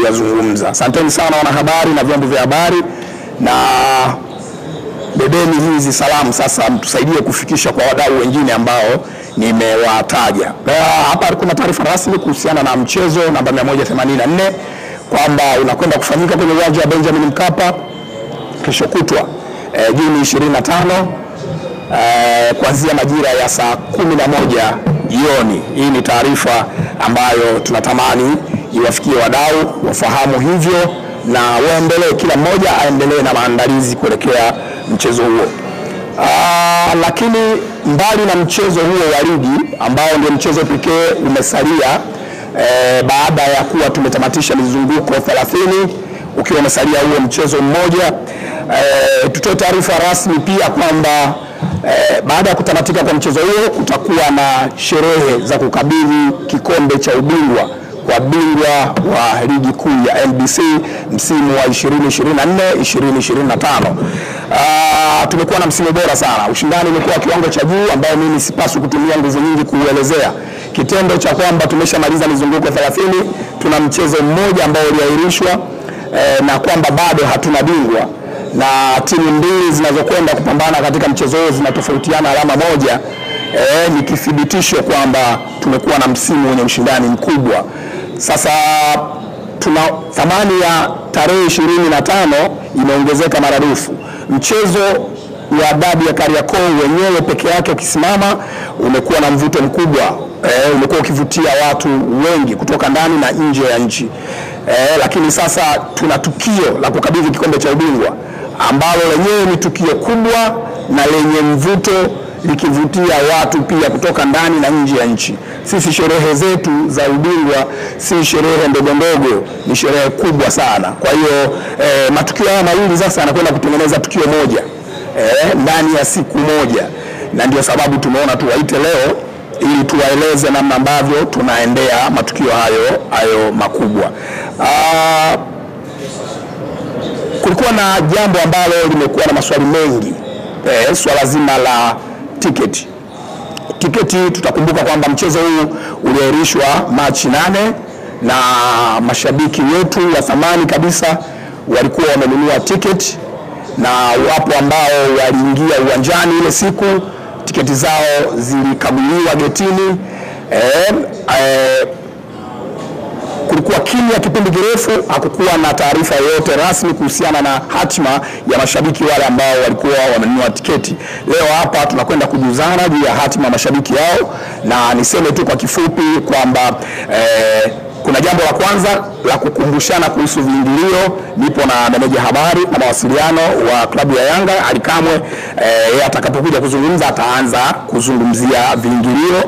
kuyazungumza. Asanteni sana wanahabari na vyombo vya habari, na bebeni hizi salamu sasa mtusaidie kufikisha kwa wadau wengine ambao nimewataja. Hapa kuna taarifa rasmi kuhusiana na mchezo namba 184 kwamba unakwenda kufanyika kwenye uwanja wa Benjamin Mkapa kesho kutwa Juni 25 kuanzia majira ya saa 11 jioni. Hii ni taarifa ambayo tunatamani iwafikie wadau wafahamu hivyo na waendelee, kila mmoja aendelee na maandalizi kuelekea mchezo huo. Lakini mbali na mchezo huo wa ligi ambao ndio mchezo pekee umesalia baada ya kuwa tumetamatisha mizunguko 30 ukiwa umesalia huo mchezo mmoja, tutoe taarifa rasmi pia kwamba baada ya kutamatika kwa mchezo huo kutakuwa na sherehe za kukabidhi kikombe cha ubingwa kwa bingwa wa ligi kuu ya NBC msimu wa 2024-2025. Tumekuwa na msimu bora sana. Ushindani umekuwa kiwango cha juu ambao mimi sipaswi kutumia nguvu nyingi kuuelezea. Kitendo cha kwamba tumeshamaliza mizunguko 30, tuna mchezo mmoja ambao uliahirishwa na kwamba bado hatuna bingwa, na timu mbili zinazokwenda kupambana katika mchezo huo zinatofautiana alama moja, ni kithibitisho kwamba tumekuwa na msimu wenye ushindani mkubwa. Sasa tuna thamani ya tarehe 25 imeongezeka maradufu. Mchezo wa dabi ya Kariakoo wenyewe peke yake ukisimama umekuwa na mvuto mkubwa, umekuwa ukivutia watu wengi kutoka ndani na nje ya nchi. Lakini sasa tuna tukio la kukabidhi kikombe cha ubingwa ambalo lenyewe ni tukio kubwa na lenye mvuto, likivutia watu pia kutoka ndani na nje ya nchi. Sisi sherehe zetu za ubingwa si sherehe ndogo ndogo, ni sherehe kubwa sana. Kwa hiyo matukio haya mawili sasa yanakwenda kutengeneza tukio moja ndani ya siku moja, na ndio sababu tumeona tuwaite leo ili tuwaeleze namna ambavyo tunaendea matukio hayo makubwa. Kulikuwa na jambo ambalo limekuwa na maswali mengi, swala zima la tiketi. Tutakumbuka kwamba mchezo huu uliahirishwa Machi 8 na mashabiki wetu wa thamani kabisa walikuwa wamenunua tiketi, na wapo ambao waliingia uwanjani ile siku, tiketi zao zilikaguliwa getini. Kulikuwa kimya kipindi kirefu, hakukuwa na taarifa yoyote rasmi kuhusiana na hatima ya mashabiki wale ambao walikuwa wamenunua tiketi. Leo hapa tunakwenda kujuzana juu ya hatima ya mashabiki hao, na niseme tu kwa kifupi kwamba kuna jambo la kwanza la kukumbushana kuhusu viingilio. Nipo na meneja habari na mawasiliano wa klabu ya Yanga Ali Kamwe. Yeye atakapokuja kuzungumza ataanza kuzungumzia viingilio,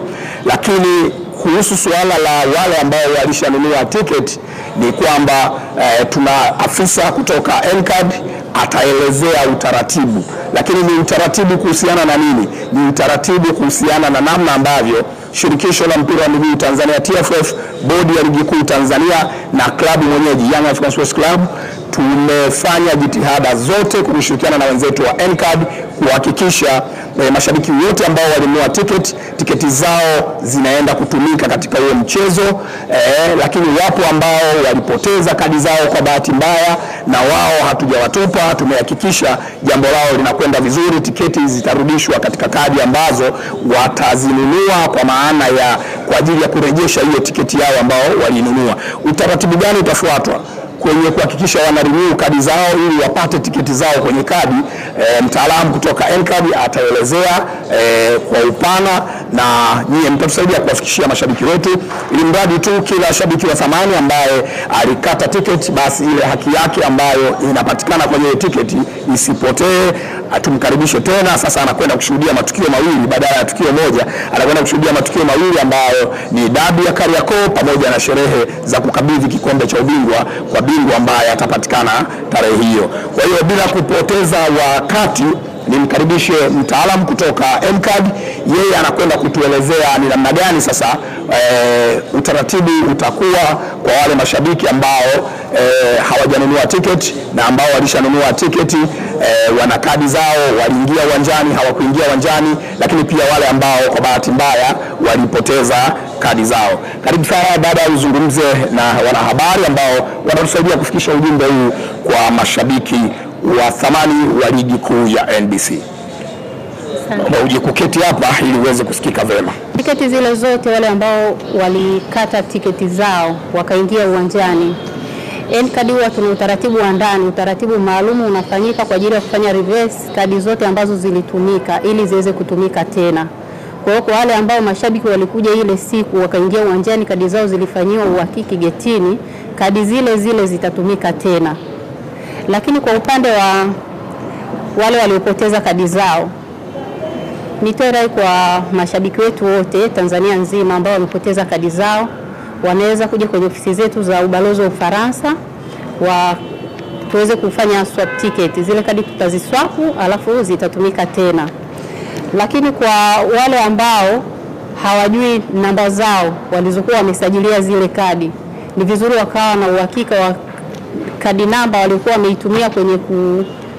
lakini kuhusu suala la wale ambao walishanunua tiketi ni kwamba tuna afisa kutoka NCAD ataelezea utaratibu. Lakini ni utaratibu kuhusiana na nini? Ni utaratibu kuhusiana na namna ambavyo shirikisho la mpira wa miguu Tanzania TFF, bodi ya ligi kuu Tanzania na klabu mwenyeji Young African Sports Club tumefanya jitihada zote kushirikiana na wenzetu wa NCAD kuhakikisha mashabiki wote ambao walinunua tiketi zao zinaenda kutumika katika huo mchezo. Lakini wapo ambao walipoteza kadi zao kwa bahati mbaya, na wao hatujawatupa. Tumehakikisha jambo lao linakwenda vizuri, tiketi zitarudishwa katika kadi ambazo watazinunua kwa ajili ya kurejesha hiyo tiketi yao ambao walinunua. Utaratibu gani utafuatwa kwenye kuhakikisha wanarenew kadi zao ili wapate tiketi zao kwenye kadi? Mtaalamu kutoka NCAD ataelezea kwa upana, na nyie mtatusaidia kuwafikishia mashabiki wetu, ili mradi tu kila shabiki wa thamani ambaye alikata tiketi, basi ile haki yake ambayo inapatikana kwenye tiketi isipotee. Tumkaribishe tena. Sasa anakwenda kushuhudia matukio mawili badala ya tukio moja, anakwenda kushuhudia matukio mawili ambayo ni dabi ya Kariakoo pamoja na sherehe za kukabidhi kikombe cha ubingwa kwa bingwa ambaye atapatikana tarehe hiyo. Kwa hiyo bila kupoteza wakati, nimkaribishe mtaalamu kutoka NCAD. Yeye anakwenda kutuelezea ni namna gani sasa utaratibu utakuwa kwa wale mashabiki ambao hawajanunua tiketi na ambao walishanunua tiketi, wana kadi zao, waliingia uwanjani, hawakuingia uwanjani, lakini pia wale ambao kwa bahati mbaya walipoteza kadi zao. Karibu sana dada, uzungumze na wanahabari ambao wanatusaidia kufikisha ujumbe huu kwa mashabiki wa thamani wa ligi kuu ya NBC. Naomba uje kuketi hapa ili uweze kusikika vema. Tiketi zile zote, wale ambao walikata tiketi zao wakaingia uwanjani, N-Card huwa tuna utaratibu wa ndani, utaratibu maalum unafanyika kwa ajili ya kufanya reverse kadi zote ambazo zilitumika ili ziweze kutumika tena. Kwa hiyo kwa wale ambao mashabiki walikuja ile siku wakaingia uwanjani, kadi zao zilifanyiwa uhakiki getini, kadi zile zile zitatumika tena. Lakini kwa upande wa wale waliopoteza kadi zao, nitoe rai kwa mashabiki wetu wote Tanzania nzima ambao wamepoteza kadi zao, wanaweza kuja kwenye ofisi zetu za ubalozi wa Ufaransa tuweze kufanya swap ticket. Zile kadi tutaziswapu alafu zitatumika tena. Lakini kwa wale ambao hawajui namba zao walizokuwa wamesajilia zile kadi, ni vizuri wakawa na uhakika wa kadi namba walikuwa wameitumia kwenye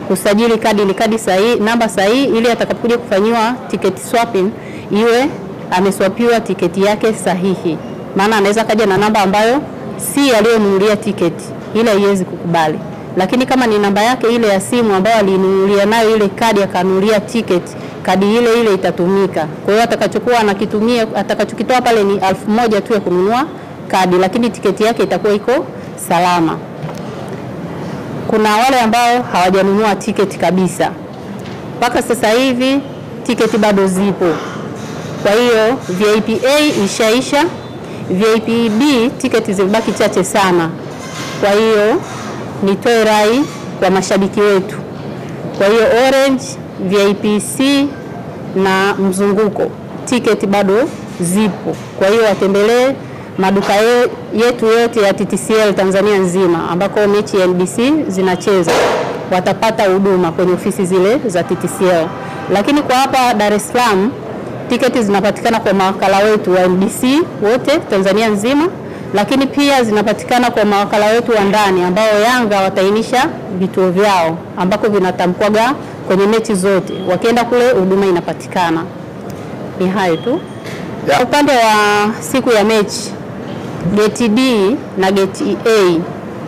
kusajili kadi ni kadi sahihi, namba sahihi, ili atakapokuja kufanyiwa ticket swapping iwe ameswapiwa tiketi yake sahihi. Maana anaweza kaja na namba ambayo si aliyonunulia tiketi, ile haiwezi kukubali. Lakini kama ni namba yake ile ya simu ambayo alinunulia nayo ile kadi akanunulia tiketi, kadi ile ile itatumika. Kwa hiyo atakachokuwa anakitumia, atakachokitoa pale ni 1000 tu ya kununua kadi, lakini tiketi yake itakuwa iko salama. Kuna wale ambao hawajanunua tiketi kabisa. Mpaka sasa hivi tiketi bado zipo. Kwa hiyo VIP A ishaisha, VIP B tiketi zimebaki chache sana. Kwa hiyo nitoe rai kwa mashabiki wetu. Kwa hiyo Orange, VIP C na mzunguko tiketi bado zipo. Kwa hiyo watembelee maduka yetu yote ya TTCL Tanzania nzima ambako mechi ya NBC zinacheza, watapata huduma kwenye ofisi zile za TTCL. Lakini kwa hapa Dar es Salaam tiketi zinapatikana kwa mawakala wetu wa NBC wote Tanzania nzima, lakini pia zinapatikana kwa mawakala wetu wa ndani ambao Yanga watainisha vituo vyao ambako vinatamkwaga kwenye mechi zote. Wakienda kule huduma inapatikana. Ni hayo tu. Yeah. Upande wa siku ya mechi, gate D na gate A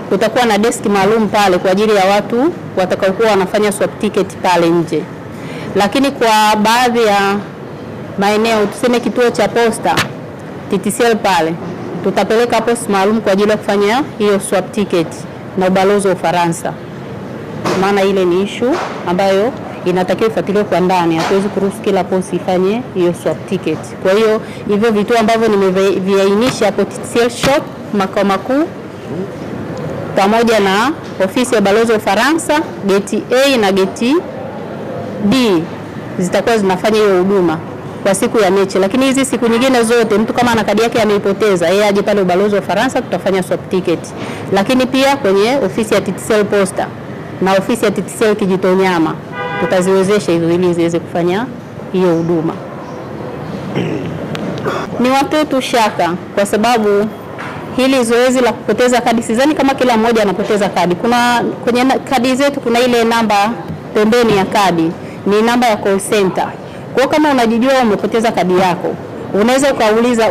kutakuwa na desk maalum pale kwa ajili ya watu watakaokuwa wanafanya swap ticket pale nje. Lakini kwa baadhi ya maeneo, tuseme kituo cha posta TTCL pale, tutapeleka post maalum kwa ajili ya kufanya hiyo swap ticket na ubalozi wa Ufaransa. Maana ile ni issue ambayo inatakiwa ifuatiliwe kwa ndani, hatuwezi kuruhusu kila post ifanye hiyo swap ticket. Kwa hiyo hivyo vituo ambavyo nimeviainisha hapo, TTCL shop makao makuu pamoja na ofisi ya ubalozi wa Ufaransa, gate A na gate D zitakuwa zinafanya hiyo huduma kwa siku ya mechi. Lakini hizi siku nyingine zote mtu kama ana kadi yake ameipoteza, yeye aje pale ubalozi wa Ufaransa, tutafanya swap ticket. Lakini pia kwenye ofisi ya TTCL Posta na ofisi ya TTCL Kijitonyama tutaziwezesha hizo ili ziweze kufanya hiyo huduma. Ni watu tu shaka kwa sababu hili zoezi la kupoteza kadi, sidhani kama kila mmoja anapoteza kadi. Kuna kwenye kadi zetu kuna ile namba pembeni ya kadi, ni namba ya call center. Kwa kama unajijua umepoteza kadi yako, unaweza ukauliza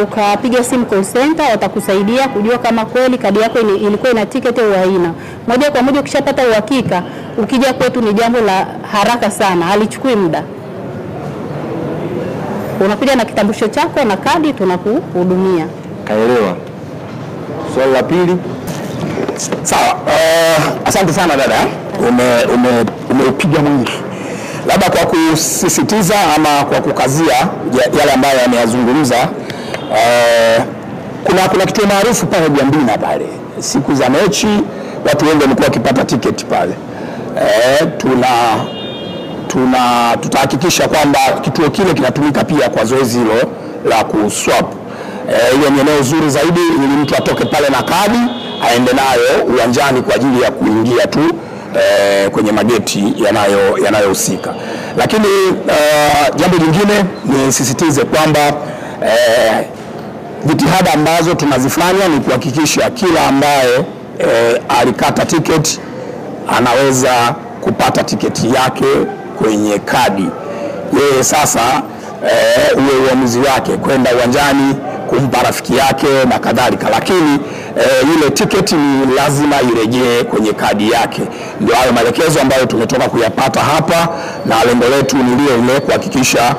ukapiga simu call center, watakusaidia kujua kama kweli kadi yako ilikuwa ina ticket au haina. Moja kwa moja ukishapata uhakika, ukija kwetu ni jambo la haraka sana, halichukui muda. Unakuja na kitambulisho chako na kadi, tunakuhudumia. Kaelewa. Swali la pili. Sawa. Asante sana dada. Umeupiga mwingi. Labda kwa kusisitiza ama kwa kukazia yale ambayo yameyazungumza, kuna kituo maarufu pale Jambina pale. Siku za mechi watu wengi wamekuwa wakipata tiketi pale. Tutahakikisha kwamba kituo kile kinatumika pia kwa zoezi hilo la kuswap. Hiyo ni eneo zuri zaidi ili mtu atoke pale na kadi aende nayo uwanjani kwa ajili ya kuingia tu kwenye mageti yanayohusika. Lakini jambo jingine ni sisitize kwamba Jitihada ambazo tunazifanya ni kuhakikisha kila ambaye alikata tiketi anaweza kupata tiketi yake kwenye kadi. Yeye sasa uwe uamuzi wake kwenda uwanjani kumpa rafiki yake na kadhalika, lakini ile tiketi ni lazima irejee kwenye kadi yake. Ndio hayo maelekezo ambayo tumetoka kuyapata hapa, na lengo letu ni ile kuhakikisha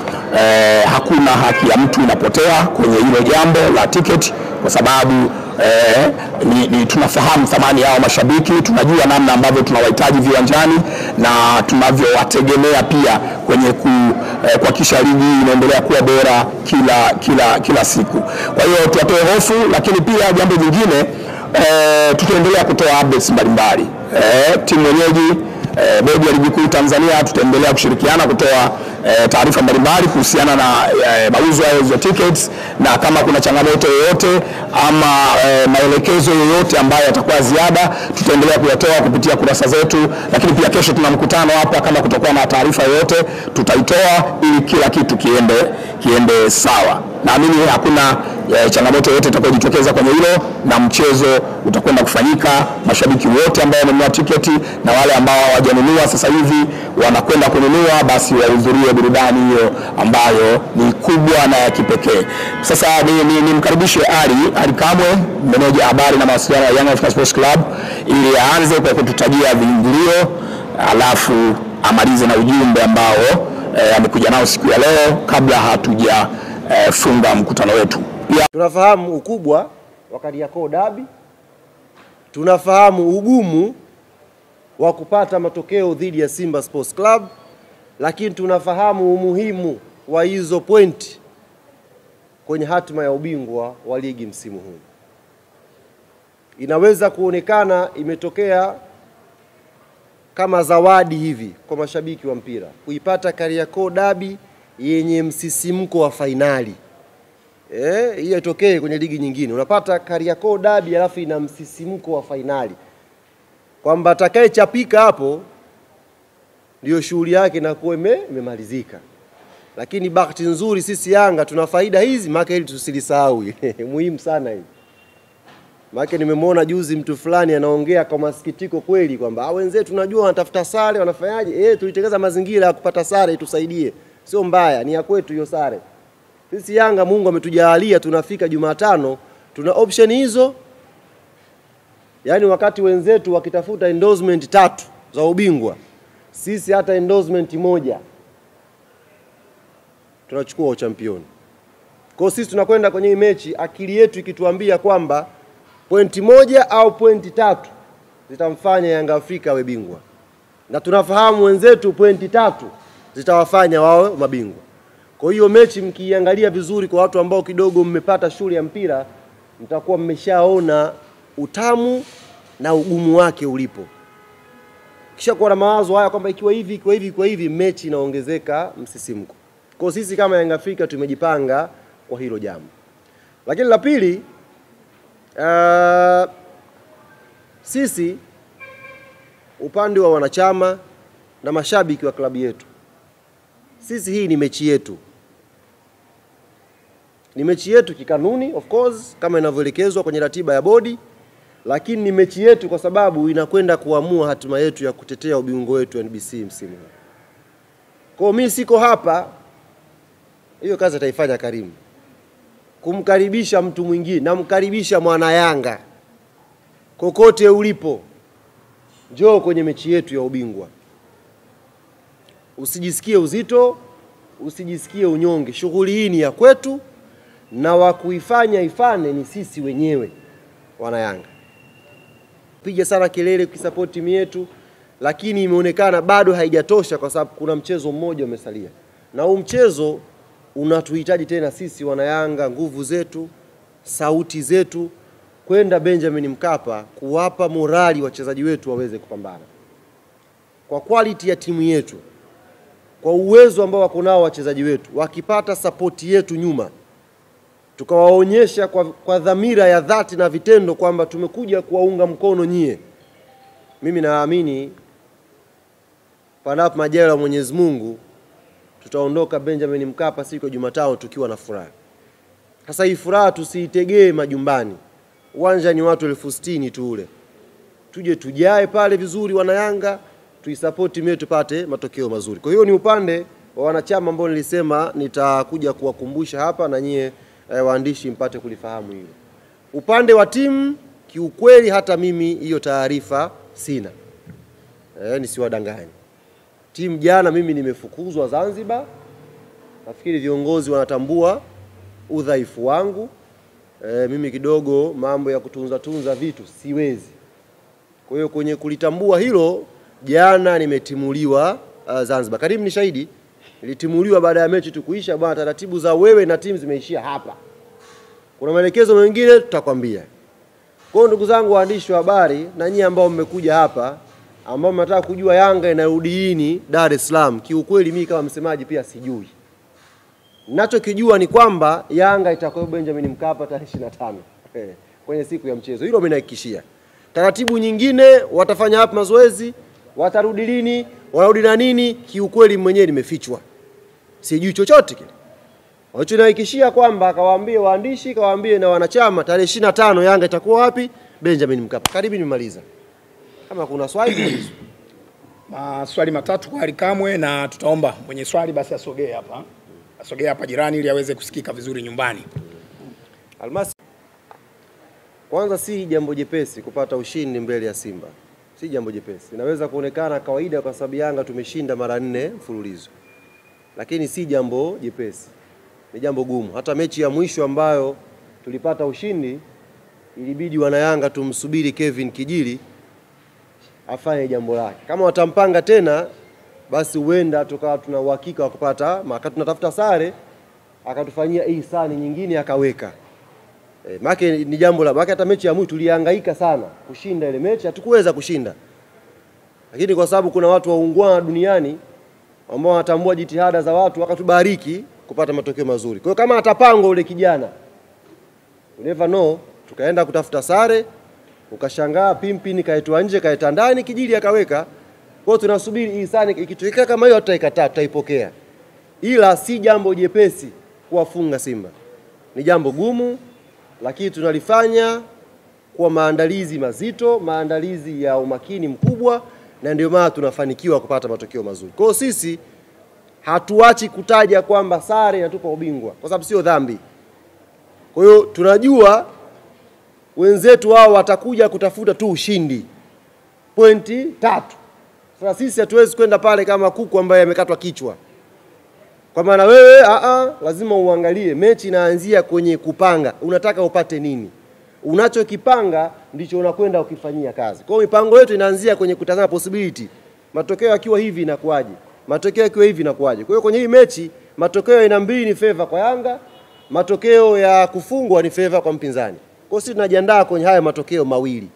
hakuna haki ya mtu inapotea kwenye hilo jambo la tiketi, kwa sababu tunafahamu thamani yao mashabiki, tunajua namna ambavyo tunawahitaji viwanjani na tunavyowategemea pia kwenye kuhakikisha ligi inaendelea kuwa bora kila siku. Kwa hiyo tuwatoe hofu, lakini pia jambo jingine tutaendelea kutoa updates mbalimbali. Timu wenyeji bodi ya ligi kuu Tanzania tutaendelea kushirikiana kutoa taarifa mbalimbali kuhusiana na mauzo ya tickets, na kama kuna changamoto yoyote ama maelekezo yoyote ambayo yatakuwa ziada tutaendelea kuyatoa kupitia kurasa zetu. Lakini pia kesho tuna mkutano hapa, kama kutakuwa na taarifa yoyote tutaitoa ili kila kitu kiende sawa. Naamini hakuna changamoto yoyote itakayojitokeza kwenye hilo, na mchezo utakwenda kufanyika. Mashabiki wote ambao wamenunua tiketi na wale ambao hawajanunua sasa hivi wanakwenda kununua, basi wahudhurie burudani hiyo ambayo ni kubwa na ya kipekee. Sasa nimkaribishe Ali Kamwe, meneja habari na mawasiliano ya Young African Sports Club, ili aanze kwa kututajia viingilio, alafu amalize na ujumbe ambao amekuja nao siku ya leo kabla hatuja funga mkutano wetu. Tunafahamu ukubwa wa Kariakoo Derby, tunafahamu ugumu wa kupata matokeo dhidi ya Simba Sports Club, lakini tunafahamu umuhimu wa hizo pointi kwenye hatima ya ubingwa wa ligi msimu huu. Inaweza kuonekana imetokea kama zawadi hivi kwa mashabiki wa mpira kuipata Kariakoo Derby yenye msisimko wa fainali. Hiyo itokee kwenye ligi nyingine. Unapata Kariakoo Derby alafu ina msisimko wa fainali, kwamba atakayechapika hapo ndio shughuli yake na kuwa imemalizika. Lakini bahati nzuri sisi Yanga tuna faida hizi, maana ili tusilisahau. Muhimu sana hii. Maana nimemwona juzi mtu fulani anaongea kwa masikitiko kweli kwamba wenzetu tunajua wanatafuta sare, wanafanyaje? Tulitengeza mazingira ya kupata sare itusaidie. Sio mbaya, ni ya kwetu hiyo sare. Sisi Yanga Mungu ametujalia tunafika Jumatano, tuna option hizo. Yaani wakati wenzetu wakitafuta endorsement 3 za ubingwa, sisi hata endorsement 1 tunachukua uchampioni. Kwa sisi tunakwenda kwenye hii mechi akili yetu ikituambia kwamba pointi 1 au pointi 3 zitamfanya Yanga Afrika awe bingwa. Na tunafahamu wenzetu pointi 3 zitawafanya wawe mabingwa. Kwa hiyo mechi mkiangalia vizuri, kwa watu ambao kidogo mmepata shule ya mpira, mtakuwa mmeshaona utamu na ugumu wake ulipo. Kisha kuwa na mawazo haya kwamba ikiwa hivi, mechi inaongezeka msisimko. Kwa sisi kama Yanga Afrika tumejipanga kwa hilo jambo. Lakini la pili, sisi upande wa wanachama na mashabiki wa klabu yetu, sisi hii ni mechi yetu. Ni mechi yetu kikanuni, of course, kama inavyoelekezwa kwenye ratiba ya bodi, lakini ni mechi yetu kwa sababu inakwenda kuamua hatima yetu ya kutetea ubingwa wetu wa NBC msimu huu. Kwa mimi siko hapa, hiyo kazi ataifanya Karim, kumkaribisha mtu mwingine. Namkaribisha mwana Yanga kokote ulipo, njoo kwenye mechi yetu ya ubingwa. Usijisikie uzito, usijisikie unyonge. Shughuli hii ni ya kwetu, na wa kuifanya ifane ni sisi wenyewe wana Yanga. Piga sana kelele kuisupport timu yetu, lakini imeonekana bado haijatosha kwa sababu kuna mchezo mmoja umesalia. Na huu mchezo unatuhitaji tena sisi wana Yanga, nguvu zetu, sauti zetu, kwenda Benjamin Mkapa kuwapa morali wachezaji wetu waweze kupambana. Kwa quality ya timu yetu, kwa uwezo ambao wako nao wachezaji wetu, wakipata support yetu nyuma, tukawaonyesha kwa dhamira ya dhati na vitendo kwamba tumekuja kuwaunga mkono nyie, mimi naamini panapo majaliwa ya Mwenyezi Mungu tutaondoka Benjamin Mkapa siku ya Jumatano tukiwa na furaha. Sasa hii furaha tusiitegee majumbani. Uwanja ni watu 60,000 tu ule. Tuje tujae pale vizuri wana Yanga, tuisupport mechi tupate matokeo mazuri. Kwa hiyo ni upande wa wanachama ambao nilisema nitakuja kuwakumbusha hapa na nyie waandishi mpate kulifahamu hilo. Upande wa timu kiukweli hata mimi hiyo taarifa sina. Nisiwadanganye. Timu jana mimi nimefukuzwa Zanzibar. Nafikiri viongozi wanatambua udhaifu wangu. Mimi kidogo mambo ya kutunza vitu siwezi. Kwa hiyo kwenye kulitambua hilo jana nimetimuliwa Zanzibar. Karimu ni shahidi. Nilitimuliwa baada ya mechi tu kuisha, bwana taratibu za wewe na timu zimeishia hapa. Kuna maelekezo mengine tutakwambia. Kwa hiyo ndugu zangu waandishi wa habari na nyinyi ambao mmekuja hapa ambao mnataka kujua Yanga inarudi lini Dar es Salaam, kiukweli mimi kama msemaji pia sijui. Ninachokijua ni kwamba Yanga itakuwa Benjamin Mkapa tarehe 25 kwenye siku ya mchezo. Hilo mimi nahakikishia. Taratibu nyingine watafanya hapa mazoezi, watarudi lini, warudi na nini, kiukweli mwenyewe nimefichwa. Sijui chochote kile. Wanachonihakikishia kwamba akawaambie waandishi, kawaambie na wanachama tarehe 25 Yanga itakuwa wapi? Benjamin Mkapa. Karibu nimaliza. Kama kuna swali maswali matatu kwa Ally Kamwe, na tutaomba mwenye swali basi asogee hapa. Asogee hapa jirani ili aweze kusikika vizuri nyumbani. Almasi, kwanza si jambo jepesi kupata ushindi mbele ya Simba. Si jambo jepesi. Inaweza kuonekana kawaida kwa sababu Yanga tumeshinda mara 4 mfululizo. Lakini si jambo jepesi. Ni jambo gumu. Hata mechi ya mwisho ambayo tulipata ushindi ilibidi wana Yanga tumsubiri Kevin Kijili afanye jambo lake. Kama watampanga tena basi huenda tukawa tuna uhakika wa kupata, maka tunatafuta sare akatufanyia ihsani nyingine akaweka. Maana ni jambo la, hata mechi ya mwisho tulihangaika sana kushinda ile mechi, hatukuweza kushinda. Lakini kwa sababu kuna watu waungwana duniani ambao wanatambua jitihada za watu wakatubariki kupata matokeo mazuri. Kwa hiyo kama atapangwa ule kijana, you never know, tukaenda kutafuta sare, ukashangaa Pimpini kaitwa nje kaita ndani, Kijili akaweka. Kwa hiyo tunasubiri ihsani, ikitokea kama hiyo tutaikataa, tutaipokea. Ila si jambo jepesi kuwafunga Simba. Ni jambo gumu, lakini tunalifanya kwa maandalizi mazito, maandalizi ya umakini mkubwa, na ndio maana tunafanikiwa kupata matokeo mazuri. Kwa hiyo sisi hatuachi kutaja kwamba sare inatupa ubingwa, kwa sababu sio dhambi. Kwa hiyo tunajua wenzetu wao watakuja kutafuta tu ushindi. Pointi 3. Sasa sisi hatuwezi kwenda pale kama kuku ambaye amekatwa kichwa. Kwa maana wewe lazima uangalie mechi inaanzia kwenye kupanga. Unataka upate nini? Unachokipanga ndicho unakwenda ukifanyia kazi. Kwa hiyo mipango yetu inaanzia kwenye kutazama possibility. Matokeo yakiwa hivi inakuaje? Matokeo yakiwa hivi inakuaje? Kwa hiyo kwenye hii mechi matokeo aina mbili ni favor kwa Yanga, matokeo ya kufungwa ni favor kwa mpinzani. Kwa hiyo sisi tunajiandaa kwenye haya matokeo mawili.